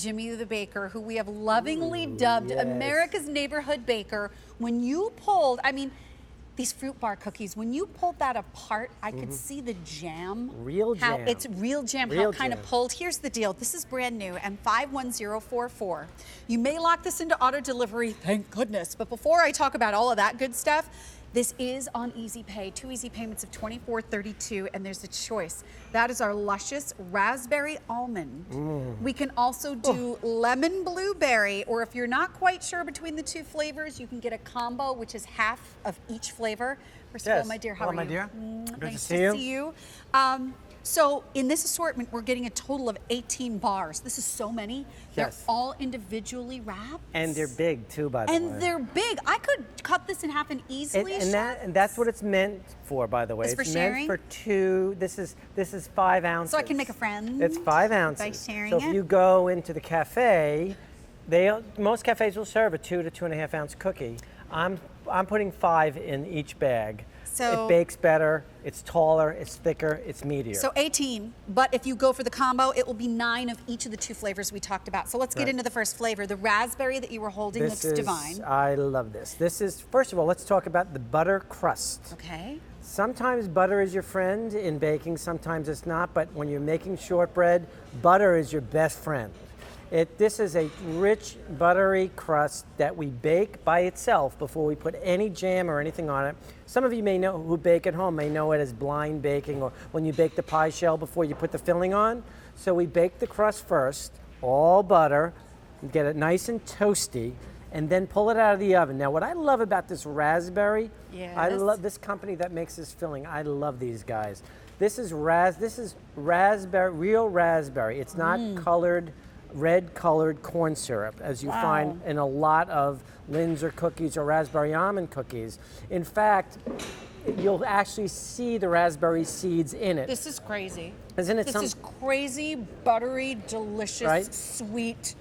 Jimmy the Baker, who we have lovingly dubbed America's neighborhood baker. When you pulled, I mean, these fruit bar cookies, when you pulled that apart, I could see the jam. Real how jam. It's real jam, Real how it kind of jam. pulled. Here's the deal. This is brand new and 51044. You may lock this into auto delivery, thank goodness. But before I talk about all of that good stuff, this is on Easy Pay, 2 easy payments of $24.32, and there's a choice. That is our luscious raspberry almond. We can also do lemon blueberry, or if you're not quite sure between the two flavors, you can get a combo, which is half of each flavor. First of all, my dear, how are you? my dear. Good Nice to see you. So in this assortment, we're getting a total of 18 bars. This is so many. They're Yes. all individually wrapped. And they're big too, by the way. And they're big. I could cut this in half and easily. And that's what it's meant for, by the way. It's for meant sharing? for two. This is 5 ounces. So I can make a friend. It's 5 ounces. by sharing so if it? you go into the cafe, most cafes will serve a 2 to 2.5 ounce cookie. I'm putting 5 in each bag. So- it bakes better. It's taller. It's thicker. It's meatier. So 18, but if you go for the combo, it will be 9 of each of the 2 flavors we talked about. So let's get into the first flavor. The raspberry that you were holding this looks is divine. I love this. This is, first of all, let's talk about the butter crust. Okay. Sometimes butter is your friend in baking, sometimes it's not, but when you're making shortbread, butter is your best friend. This is a rich, buttery crust that we bake by itself before we put any jam or anything on it. Some of you may know, who bake at home, may know it as blind baking, or when you bake the pie shell before you put the filling on. So we bake the crust first, all butter, get it nice and toasty, and then pull it out of the oven. Now, what I love about this raspberry, I Yes. love this company that makes this filling. I love these guys. This is raspberry, real raspberry. It's not colored, red-colored corn syrup, as you find in a lot of Linzer cookies or raspberry almond cookies. In fact, you'll actually see the raspberry seeds in it. This is crazy. Isn't it This is crazy, buttery, delicious, Right? sweet,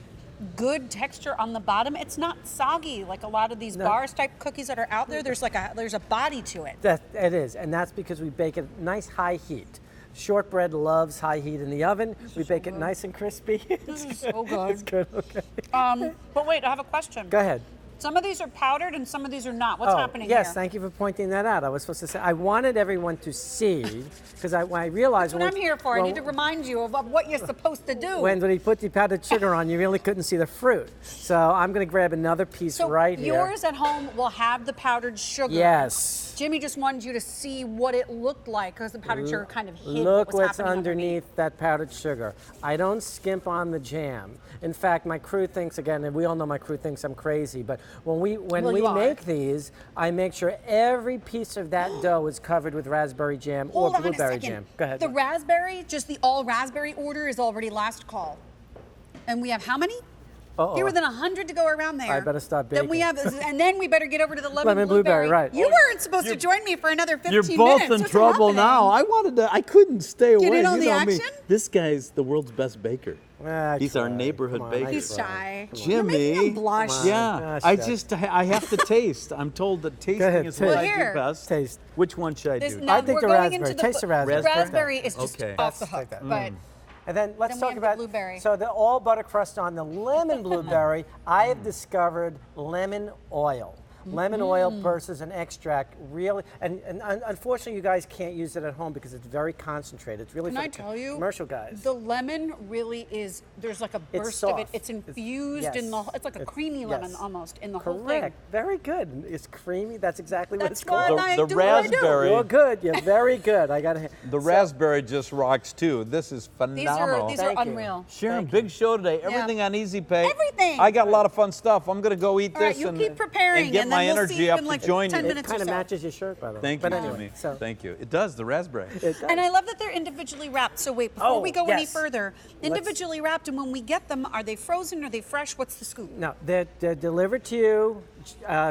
good texture on the bottom. It's not soggy like a lot of these bars type cookies that are out there. There's a body to it. It is, and that's because we bake it at nice high heat. Shortbread loves high heat in the oven. We bake it nice and crispy. This is so good. It's good, okay. But wait, I have a question. Go ahead. Some of these are powdered and some of these are not. What's happening yes, here? thank you for pointing that out. I was supposed to say, I wanted everyone to see, because when I realized That's what I'm here for. I need to remind you of what you're supposed to do. when he put the powdered sugar on, you really couldn't see the fruit. So I'm going to grab another piece so right here. yours at home will have the powdered sugar. Yes. Jimmy just wanted you to see what it looked like because the powdered sugar kind of hid Look what was what's happening underneath that powdered sugar. I don't skimp on the jam. In fact, my crew thinks, again, and we all know my crew thinks I'm crazy, but when we you are. make these, I make sure every piece of that dough is covered with raspberry jam Hold or on a blueberry second. jam. Go ahead. The raspberry, just the all raspberry order is already last call. And we have how many? Fewer than 100 to go around there. I better start Then we baking. have, and then we better get over to the lemon blueberry, right. You weren't supposed to join me for another 15 You're minutes. both in What's trouble happening? now. I couldn't stay away. in on You the know me. action? This guy's the world's best baker. I He's our tried. neighborhood Come on, baker. I He's tried. shy. Jimmy. You're making him blush. Yeah, Ah, shit. I have to taste. I'm told that tasting ahead, is taste. what Well, I here. do best. Taste. Which one should I This, do? now I think we're the going raspberry. into Taste the raspberry. Raspberry is just Okay. off the That's hook. like that. But And then let's Then we talk have the about blueberry. So the all butter crust on the lemon blueberry. I have discovered lemon oil. Lemon oil versus an extract, really, and unfortunately you guys can't use it at home because it's very concentrated. It's really Can for I the tell you, commercial guys. the lemon really is, there's like a It's burst of it. soft. It's infused in the, yes. it's like a It's- creamy lemon yes. almost in the whole thing. Correct. Very good. It's creamy. That's exactly what That's it's why called. I The do what I do. raspberry. You're good. You're very good. I got to. The raspberry just rocks too. This is These are phenomenal. these are Thank you. unreal. Sharon, big show today. Everything on Easy Pay. Everything. I got a lot of fun stuff. I'm gonna go eat All right, this you and, keep preparing, and get and then my we'll see energy you up in to like join 10 you. minutes. Kind of so. matches your shirt, by the way. Thank But you, anyway, Jimmy. so Thank you. It does, the raspberry. it does. And I love that they're individually wrapped. So wait, before we go any yes. further, individually wrapped, and when we get them, are they frozen? Are they fresh? What's the scoop? No, they're delivered to you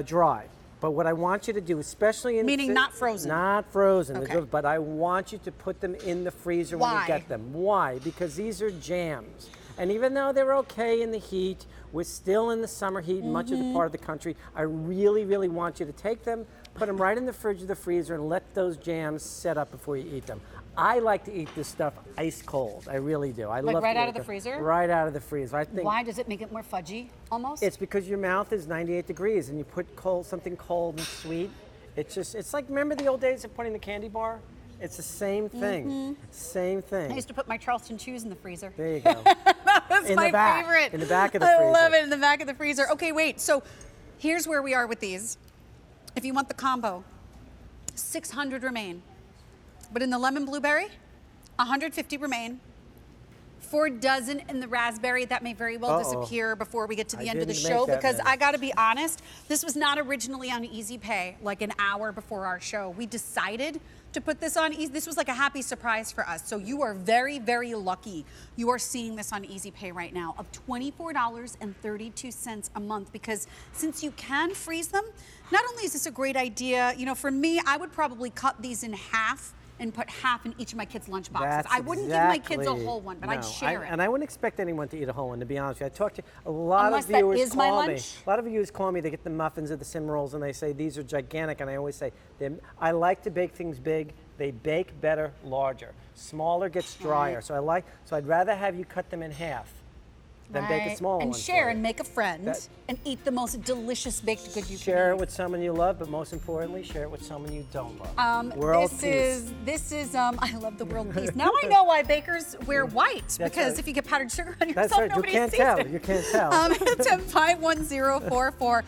dry. But what I want you to do, especially in Meaning not frozen. Not frozen. Okay. But I want you to put them in the freezer when Why? you get them. Why? Because these are jams. And even though they're okay in the heat, we're still in the summer heat in much of the part of the country. I really, really want you to take them, put them right in the fridge or the freezer, and let those jams set up before you eat them. I like to eat this stuff ice cold. I really do. I love right to out eat of the it freezer? Right out of the freezer. I think Why does it make it more fudgy almost? it's because your mouth is 98 degrees and you put something cold and sweet. It's like, remember the old days of putting the candy bar? It's the same thing. Same thing. I used to put my Charleston chews in the freezer. There you go. That's In my the back. favorite. In the back of the I freezer. love it in the back of the freezer. Okay, wait. So here's where we are with these. If you want the combo, 600 remain. But in the lemon blueberry, 150 remain. 4 dozen in the raspberry. That may very well disappear before we get to the I end of the didn't show make that because mess. I got to be honest, this was not originally on Easy Pay like an hour before our show. We decided to put this on Easy. This was like a happy surprise for us. So you are very, very lucky you are seeing this on Easy Pay right now of $24.32 a month because since you can freeze them, not only is this a great idea, you know, for me, I would probably cut these in half and put half in each of my kids' lunch boxes. That's I wouldn't give my kids a exactly- whole one, but no, I'd share it. And I wouldn't expect anyone to eat a whole one, to be honest with you. I talked to a lot Unless of that viewers is my call me. lunch. A lot of viewers call me, they get the muffins or the cinnamon rolls and they say, these are gigantic. And I always say, I like to bake things big. They bake better larger. Smaller gets drier. Right. So I'd rather have you cut them in half than bake a Right. smaller and one. share for and you. make a friend That- and eat the most delicious baked good you Share it can. with someone you love, but most importantly, share it with someone you don't love. World peace. This is I love the world peace. Now I know why bakers wear white because right. if you get powdered sugar on That's yourself, right. You nobody can't sees tell. it. You can't tell. It's at 51044.